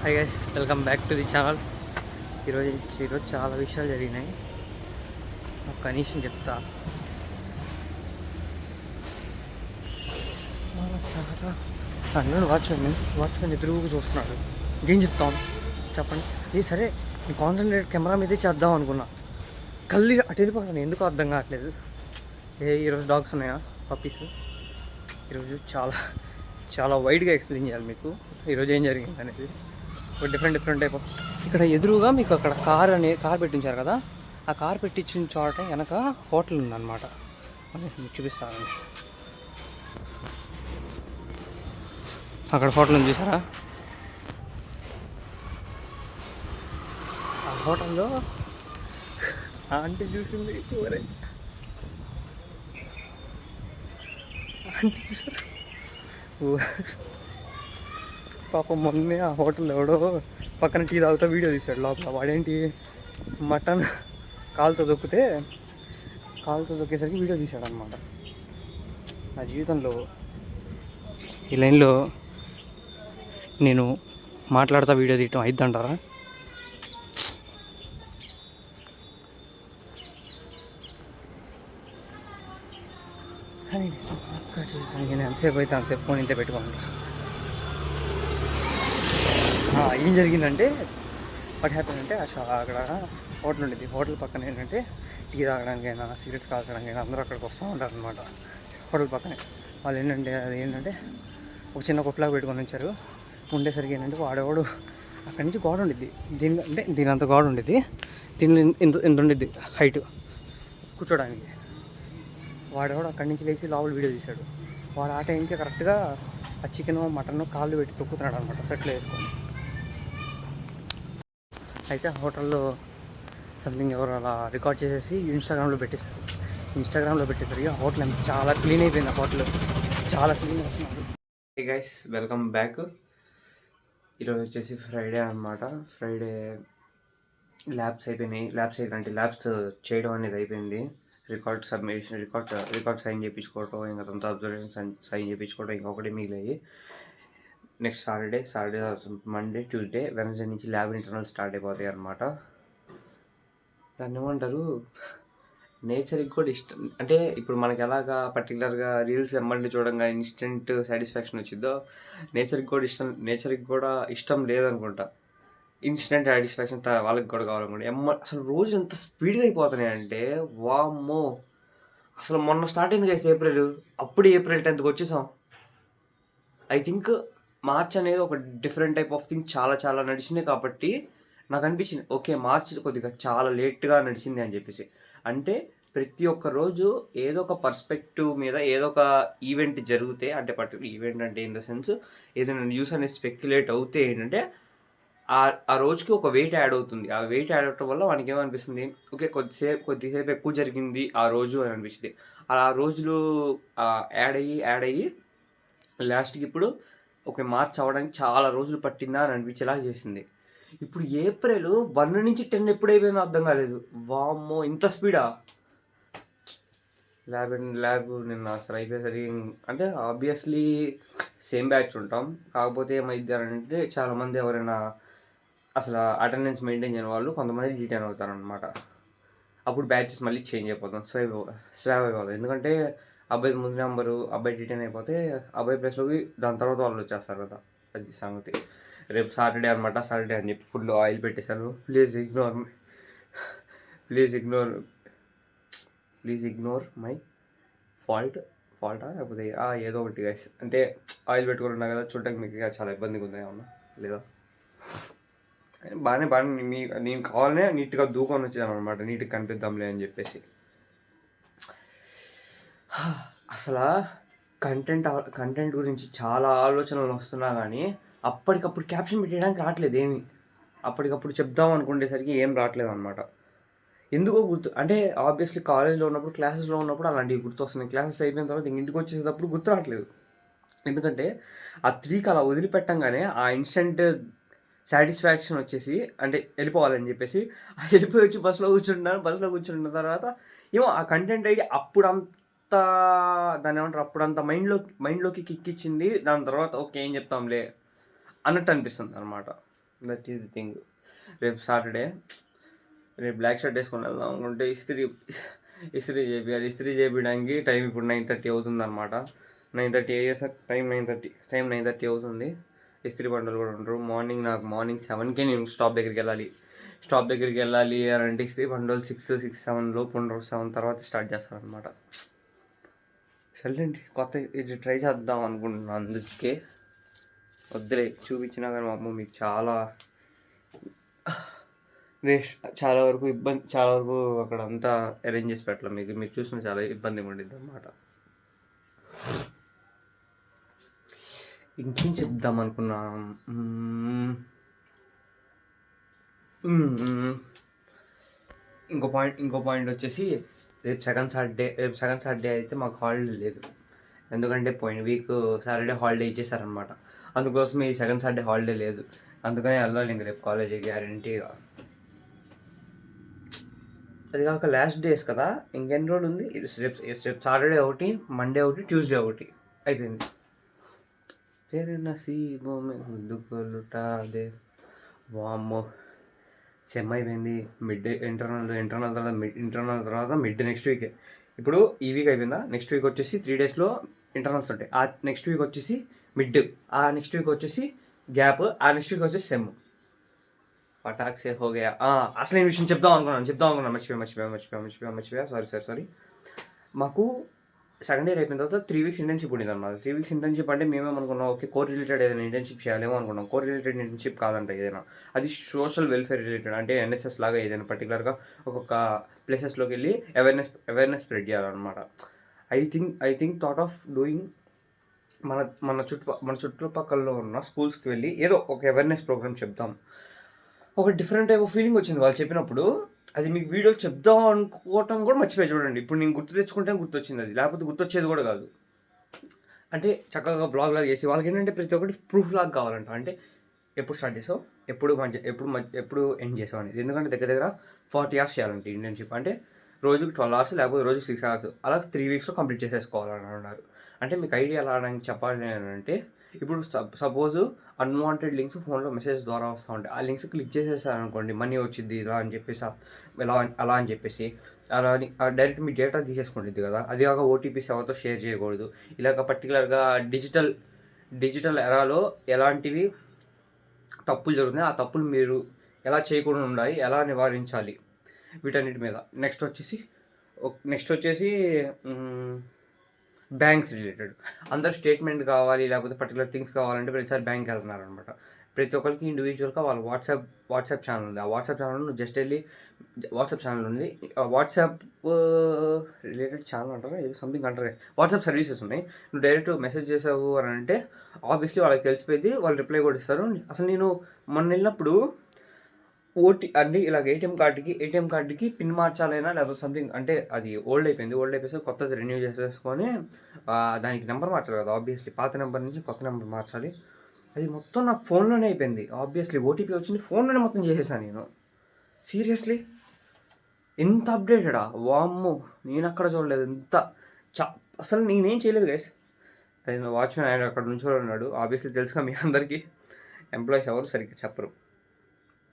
Hi guys, welcome back to the channel. ఈరోజు చాలా విషయాలు జరిగినాయి. ఒక కనీసం చెప్తా. అన్నాడు వాచ్మెన్ ఎదురుగా చూస్తున్నాడు. ఏం చెప్తాను చెప్పండి. సరే నేను కాన్సన్ట్రేట్ కెమెరా మీదే చేద్దాం అనుకున్నా. కళ్ళు అటు వెళ్ళిపోతాను, ఎందుకు అర్థం కావట్లేదు. ఈరోజు డాగ్స్ ఉన్నాయా, పప్పీస్. ఈరోజు చాలా వైడ్గా ఎక్స్ప్లెయిన్ చేయాలి మీకు ఈరోజు ఏం జరిగింది అనేది. ఒక డిఫరెంట్ టైప్ ఆఫ్. ఇక్కడ ఎదురుగా మీకు అక్కడ కార్ పెట్టించారు కదా, ఆ కార్ పెట్టించిన చోట వెనక హోటల్ ఉందన్నమాట. మీకు చూపిస్తానండి. అక్కడ హోటల్ ఉంది చూసారా. ఆ హోటల్లో ఆంటీ చూసింది. ఆంటీ చూసారా. పాపం మొన్నే ఆ హోటల్ ఎవడో పక్కన టీ తాగుతూ వీడియో తీశాడు. లోపల వాడేంటి మటన్ కాలుతో దొక్కేసరికి వీడియో తీశాడు అనమాట. నా జీవితంలో ఈ లైన్లో నేను మాట్లాడుతూ వీడియో తీయటం అయిద్దంటారా? కానీ నేను ఎంతసేపు అయితే అంతసేపు ఫోన్ ఇంతే పెట్టుకోండి. ఏం జరిగిందంటే, వాట్ హ్యాపన్ అంటే అక్కడ హోటల్ ఉండేది. హోటల్ పక్కన ఏంటంటే టీ తాగడానికైనా సిగరెట్స్ కాల్చడానికైనా అందరూ అక్కడికి వస్తూ ఉంటారు అనమాట. హోటల్ పక్కనే వాళ్ళు ఏంటంటే ఒక చిన్న కొట్లాగా పెట్టుకొని వచ్చారు. ఉండేసరికి ఏంటంటే వాడేవాడు అక్కడి నుంచి గోడ ఉండిద్ది. దీని అంత గోడ ఉండిద్ది. దీని ఇంత ఉండిద్ది హైట్ కూర్చోడానికి. వాడేవాడు అక్కడి నుంచి లేచి లోపల వీడియో తీశాడు. వాడు ఆ టైంకి కరెక్ట్గా ఆ చికెన్ మటన్ కాళ్ళు పెట్టి తొక్కుతున్నాడు అనమాట, సెట్లో వేసుకొని. అయితే హోటల్లో సంథింగ్ ఎవరు అలా రికార్డ్ చేసేసి ఇన్స్టాగ్రామ్లో పెట్టేసరికి ఆ హోటల్ అంతా చాలా క్లీన్ అయిపోయింది. ఆ హోటల్ చాలా క్లీన్ చేస్తున్నారు. Hey guys, welcome back. ఈరోజు వచ్చేసి ఫ్రైడే అనమాట. ఫ్రైడే ల్యాబ్స్ చేయడం అనేది అయిపోయింది. రికార్డ్ సబ్మిషన్, రికార్డ్ సైన్ చేయించుకోవటం, ఇంకా అదంతా అబ్జర్వేషన్ సైన్ చేయించుకోవటం, ఇంకొకటి మిగిలాయి. Next Saturday, Monday, Tuesday, Wednesday నుంచి ల్యాబ్ ఇంటర్నల్ స్టార్ట్ అయిపోతాయి అన్నమాట. దాన్ని ఏమంటారు, నేచర్కి కూడా ఇష్టం. అంటే ఇప్పుడు మనకి ఎలాగా పర్టికులర్గా రీల్స్ ఎమ్మండి చూడంగా ఇన్స్టెంట్ సాటిస్ఫాక్షన్ వచ్చిందో, నేచర్కి కూడా ఇష్టం లేదనుకుంటా. ఇన్స్టెంట్ సాటిస్ఫాక్షన్ వాళ్ళకి కూడా కావాలనుకుంటా. అసలు రోజు ఎంత స్పీడ్గా అయిపోతున్నాయి అంటే, వామ్మో. అసలు మొన్న స్టార్ట్ అయింది కదా ఏప్రిల్, అప్పుడు ఏప్రిల్ 10th వచ్చేసాం. ఐ థింక్ మార్చ్ అనేది ఒక డిఫరెంట్ టైప్ ఆఫ్ థింగ్ చాలా నడిచింది. కాబట్టి నాకు అనిపించింది, ఓకే మార్చ్ కొద్దిగా చాలా లేట్గా నడిచింది అని చెప్పేసి. అంటే ప్రతి ఒక్క రోజు ఏదో ఒక పర్స్పెక్టివ్ మీద ఏదో ఒక ఈవెంట్ జరిగితే, అంటే పర్టికులర్ ఈవెంట్ అంటే ఇన్ ద సెన్స్ ఏదైనా న్యూస్ అనేది స్పెక్యులేట్ అవుతే ఏంటంటే ఆ రోజుకి ఒక వెయిట్ యాడ్ అవుతుంది. ఆ వెయిట్ యాడ్ అవటం వల్ల మనకి ఏమనిపిస్తుంది, ఓకే కొద్దిసేపు ఎక్కువ జరిగింది ఆ రోజు అని అనిపిస్తుంది. ఆ రోజులు యాడ్ అయ్యి లాస్ట్కి ఇప్పుడు ఓకే మార్చ్ అవ్వడానికి చాలా రోజులు పట్టిందా అని అనిపించేలా చేసింది. ఇప్పుడు ఏప్రిల్ 1 నుంచి 10 ఎప్పుడైపోయిందో అర్థం కాలేదు. వామ్మో, ఇంత స్పీడా. ల్యాబ్ నిన్న అసలు అయిపోయేసరికి, అంటే ఆబ్వియస్లీ సేమ్ బ్యాచ్ ఉంటాం. కాకపోతే ఏమైంది అంటే చాలామంది ఎవరైనా అసలు అటెండెన్స్ మెయింటైన్ చేయని వాళ్ళు కొంతమంది డీటైన్ అవుతారనమాట. అప్పుడు బ్యాచెస్ మళ్ళీ చేంజ్ అయిపోతాం, స్వాప్ అయిపోతాం. ఎందుకంటే అబ్బాయి ముందు నెంబరు, అబ్బాయి డీటైన్ అయిపోతే అబ్బాయి ప్లేస్లోకి దాని తర్వాత వాళ్ళు వచ్చేస్తారు కదా, అది సంగతి. రేపు సాటర్డే అనమాట. సాటర్డే అని చెప్పి ఫుల్ ఆయిల్ పెట్టేశాను. ప్లీజ్ ఇగ్నోర్ మై ఫాల్టా లేకపోతే ఏదో ఒకటి గైస్. అంటే ఆయిల్ పెట్టుకుని ఉన్నా కదా, చూడటానికి మీకు చాలా ఇబ్బందిగా ఉంది ఏమన్నా లేదా. బాగానే నేను కావాలనే నీట్గా దూకొని వచ్చాను అనమాట, నీట్గా కనిపిద్దాంలే అని చెప్పేసి. అసలు కంటెంట్ గురించి చాలా ఆలోచనలు వస్తున్నా కానీ అప్పటికప్పుడు క్యాప్షన్ పెట్టడానికి రావట్లేదు ఏమి. అప్పటికప్పుడు చెప్దాం అనుకునేసరికి ఏం రావట్లేదు అనమాట. ఎందుకో అంటే ఆబ్వియస్లీ కాలేజ్లో ఉన్నప్పుడు, క్లాసెస్లో ఉన్నప్పుడు అలాంటివి గుర్తొస్తున్నాయి. క్లాసెస్ అయిపోయిన తర్వాత ఇంటికి వచ్చేసేటప్పుడు గుర్తు రావట్లేదు. ఎందుకంటే ఆ 3కి అలా వదిలిపెట్టంగానే ఆ ఇన్స్టెంట్ సాటిస్ఫాక్షన్ వచ్చేసి, అంటే వెళ్ళిపోవాలని చెప్పేసి వెళ్ళిపోయి వచ్చి బస్సులో కూర్చుంటున్న తర్వాత ఏమో ఆ కంటెంట్ ఐడి దాన్ని ఏమంటారు, అప్పుడంతా మైండ్లోకి కిక్ ఇచ్చింది. దాని తర్వాత ఓకే ఏం చెప్తాంలే అన్నట్టు అనిపిస్తుంది అనమాట. That is the thing. రేపు సాటర్డే, రేపు బ్లాక్ షర్ట్ వేసుకొని వెళ్దాం అనుకుంటే ఇస్త్రీ చేయాలి. ఇస్త్రీ చేయడానికి టైం ఇప్పుడు 9:30 అవుతుంది అనమాట. 9:30 అయ్యేసరికి టైం 9:30 అవుతుంది. ఇస్త్రీ బండలు కూడా ఉండరు. మార్నింగ్ 7కే నేను స్టాప్ దగ్గరికి వెళ్ళాలి అని అంటే ఇస్త్రీ బండలు 6-7 లోపు ఉండరు. 7 తర్వాత స్టార్ట్ చేస్తారనమాట. సర్లేండి, కొత్త ఇది ట్రై చేద్దాం అనుకుంటున్నాను. అందుకే వద్దులే, చూపించినా కానీ మా అమ్మ మీకు చాలా వరకు అక్కడ అంతా అరేంజ్ చేసి పెట్టాలి. మీరు చూసిన చాలా ఇబ్బందిగా ఉండిద్ది అనమాట. ఇంకేం చెప్దాం అనుకున్నాం, ఇంకో పాయింట్ వచ్చేసి రేపు సెకండ్ సాటర్డే అయితే మాకు హాలిడే లేదు. ఎందుకంటే పోయిన వీక్ సాటర్డే హాలిడే ఇచ్చేసారనమాట. అందుకోసం ఈ సెకండ్ సాటర్డే హాలిడే లేదు. అందుకని వెళ్ళాలి ఇంక రేపు కాలేజీ గ్యారంటీగా. అది కాక లాస్ట్ డేస్ కదా, ఇంకెన్ని రోజులు ఉంది. రేపు సాటర్డే ఒకటి, మండే ఒకటి, ట్యూస్డే ఒకటి అయిపోయింది. तेरे नसीबों में दुखలుట అదే వామ్మో. సెమ్ అయిపోయింది. ఇంటర్నల్ తర్వాత మిడ్ నెక్స్ట్ వీకే. ఇప్పుడు ఈ వీక్ అయిపోయిందా, నెక్స్ట్ వీక్ వచ్చేసి 3 డేస్లో ఇంటర్నల్స్ ఉంటాయి. ఆ నెక్స్ట్ వీక్ వచ్చేసి మిడ్, ఆ నెక్స్ట్ వీక్ వచ్చేసి గ్యాప్, ఆ నెక్స్ట్ వీక్ వచ్చేసి సెమ్. పటాక్ సే హో గయా. అసలు నేను విషయం చెప్దాం అనుకున్నాను. మర్చిపోయా. సారీ. మాకు సెకండ్ ఇయర్ అయిపోయిన తర్వాత 3 వీక్స్ ఇంటర్న్షిప్ ఉండేది అన్నమాట. 3 వీక్స్ ఇంటర్న్షిప్ అంటే మేమేమనుకున్నాం, ఓకే కోర్ రిలేటెడ్ ఏదైనా ఇంటర్న్షిప్ చేయాలేమో అనుకున్నాం. కోర్ రిలేటెడ్ ఇంటర్న్షిప్ కాదంట ఏదైనా, అది సోషల్ వెల్ఫేర్ రిలేటెడ్. అంటే NSS లాగా ఏదైనా పర్టికులర్గా ఒక్కొక్క ప్లేసెస్లోకి వెళ్ళి అవేర్నెస్ స్ప్రెడ్ చేయాలన్నమాట. I think thought of doing మన చుట్టుపక్కల ఉన్న స్కూల్స్కి వెళ్ళి ఏదో ఒక అవేర్నెస్ ప్రోగ్రామ్ చెప్తాం. ఒక డిఫరెంట్ టైప్ ఆఫ్ ఫీలింగ్ వచ్చింది వాళ్ళు చెప్పినప్పుడు. అది మీకు వీడియోలు చెప్దాం అనుకోవటం కూడా మర్చిపోయి చూడండి. ఇప్పుడు నేను గుర్తు తెచ్చుకుంటే గుర్తొచ్చింది అది, లేకపోతే గుర్తొచ్చేది కూడా కాదు. అంటే చక్కగా బ్లాగ్ లాగా చేసి వాళ్ళకి ఏంటంటే ప్రతి ఒక్కటి ప్రూఫ్ లాగా కావాలంట. అంటే ఎప్పుడు స్టార్ట్ చేసావు, ఎప్పుడు ఎండ్ చేసావు అనేది. ఎందుకంటే దగ్గర 40 hours చేయాలంటే ఇంటర్న్షిప్. అంటే రోజుకి 12 hours, లేకపోతే రోజుకి 6 hours, అలా 3 weeksలో కంప్లీట్ చేసేసుకోవాలని అన్నారు. అంటే మీకు ఐడియా ఎలా చెప్పాలి అంటే, ఇప్పుడు సపోజ్ అన్వాంటెడ్ లింక్స్ ఫోన్లో మెసేజ్ ద్వారా వస్తూ ఉంటాయి. ఆ లింక్స్ క్లిక్ చేసేసారనుకోండి, మనీ వచ్చింది ఇలా అని చెప్పేసి, అలా అని చెప్పేసి డైరెక్ట్ మీ డేటా తీసేసుకుంటుంది కదా. అది కాక OTPs ఎవరితో షేర్ చేయకూడదు. ఇలాగ పర్టికులర్గా డిజిటల్ ఎరాలో ఎలాంటివి తప్పులు జరుగుతున్నాయి, ఆ తప్పులు మీరు ఎలా చేయకుండా ఉండాలి, ఎలా నివారించాలి, వీటన్నిటి మీద. నెక్స్ట్ వచ్చేసి బ్యాంక్స్ రిలేటెడ్. అందరు స్టేట్మెంట్ కావాలి, లేకపోతే పర్టికులర్ థింగ్స్ కావాలంటే ప్రతిసారి బ్యాంక్కి వెళ్తున్నారు అనమాట. ప్రతి ఒక్కరికి ఇండివిజువల్గా వాళ్ళ వాట్సాప్ ఛానల్ ఉంది. ఆ వాట్సాప్ ఛానల్ నువ్వు జస్ట్ వెళ్ళి వాట్సాప్ ఛానల్ ఉంది, వాట్సాప్ రిలేటెడ్ ఛానల్ అంటారా, ఏదో సంథింగ్ అంటారు. వాట్సాప్ సర్వీసెస్ ఉన్నాయి. నువ్వు డైరెక్ట్ మెసేజ్ చేసావు అని అంటే ఆబ్వియస్లీ వాళ్ళకి తెలిసిపోయింది, వాళ్ళు రిప్లై కూడా ఇస్తారు. అసలు నేను మొన్న వెళ్ళినప్పుడు అంటే ఇలాగ ఏటీఎం కార్డుకి పిన్ మార్చాలైనా లేకపోతే సంథింగ్, అంటే అది ఓల్డ్ అయిపోయేసి కొత్తది రెన్యూ చేసేసుకొని దానికి నెంబర్ మార్చాలి కదా. ఆబ్వియస్లీ పాత నెంబర్ నుంచి కొత్త నెంబర్ మార్చాలి. అది మొత్తం నాకు ఫోన్లోనే అయిపోయింది. ఆబ్వియస్లీ OTP వచ్చింది, ఫోన్లోనే మొత్తం చేసేసాను నేను. సీరియస్లీ ఎంత అప్డేటెడా, వామ్మో, నేను అక్కడ చూడలేదు. అసలు నేనేం చేయలేదు గైస్. అది వాచ్మెన్ ఆయన అక్కడ నుంచి ఉన్నాడు. ఆబ్వియస్లీ తెలుసుగా మీ అందరికీ, ఎంప్లాయీస్ ఎవరు సరిగ్గా చెప్పరు.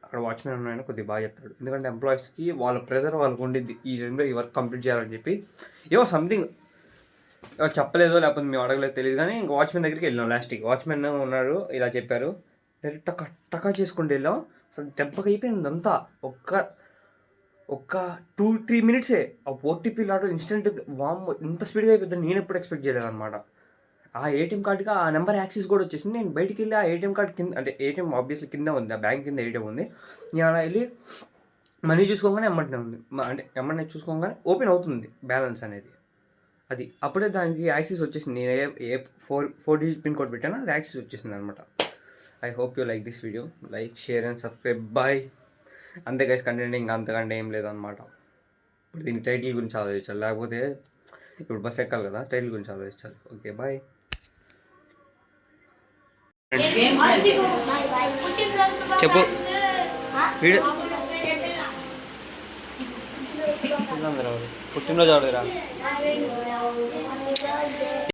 అక్కడ వాచ్మెన్ ఉన్నాయని కొద్దిగా బాగా చెప్తాడు. ఎందుకంటే ఎంప్లాయీస్కి వాళ్ళ ప్రెజర్ వాళ్ళకు ఉండిద్ది, ఈ టైంలో ఈ వర్క్ కంప్లీట్ చేయాలని చెప్పి. ఏమో సంథింగ్ చెప్పలేదో లేకపోతే మేము అడగలేదు తెలియదు, కానీ ఇంకా వాచ్మెన్ దగ్గరికి వెళ్ళాం. లాస్ట్కి వాచ్మెన్ ఉన్నాడు, ఇలా చెప్పారు. డైరెక్ట్ టకా చేసుకుంటూ వెళ్ళాం. అసలు దెబ్బకి అయిపోయింది అంతా. ఒక్క 2-3 minutes ఆ OTP లాడు ఇన్స్టెంట్. వామ్మో, ఇంత స్పీడ్గా అయిపోద్ది నేను ఎప్పుడు ఎక్స్పెక్ట్ చేయలేదు అనమాట. ఆ ATM కార్డుకి ఆ నెంబర్ యాక్సెస్ కూడా వచ్చేసింది. నేను బయటికి వెళ్ళి ఆ ATM కార్డు కింద, అంటే ATM ఆబ్వియస్లీ కింద ఉంది, ఆ బ్యాంక్ కింద ATM ఉంది. నేను అలా వెళ్ళి మనీ చూసుకోగానే ఉంది, అంటే ఎమ్మటనే చూసుకోగానే ఓపెన్ అవుతుంది బ్యాలెన్స్ అనేది. అది అప్పుడే దానికి యాక్సెస్ వచ్చేసింది. నేను ఏ 4 digit పిన్ కోడ్ పెట్టానో అది యాక్సెస్ వచ్చేసింది అనమాట. I hope you like this video. Like, share and subscribe. Bye. అంతే గైస్, కంటెంట్ ఇంకా అంతకంటే ఏం లేదనమాట. ఇప్పుడు దీని టైటిల్ గురించి ఆలోచించాలి, లేకపోతే ఇప్పుడు బస్ ఎక్కాలి కదా, టైటిల్ గురించి ఆలోచించాలి. Okay bye. చెప్పు వీడియో పుట్టినరోజు ఆడుదురా.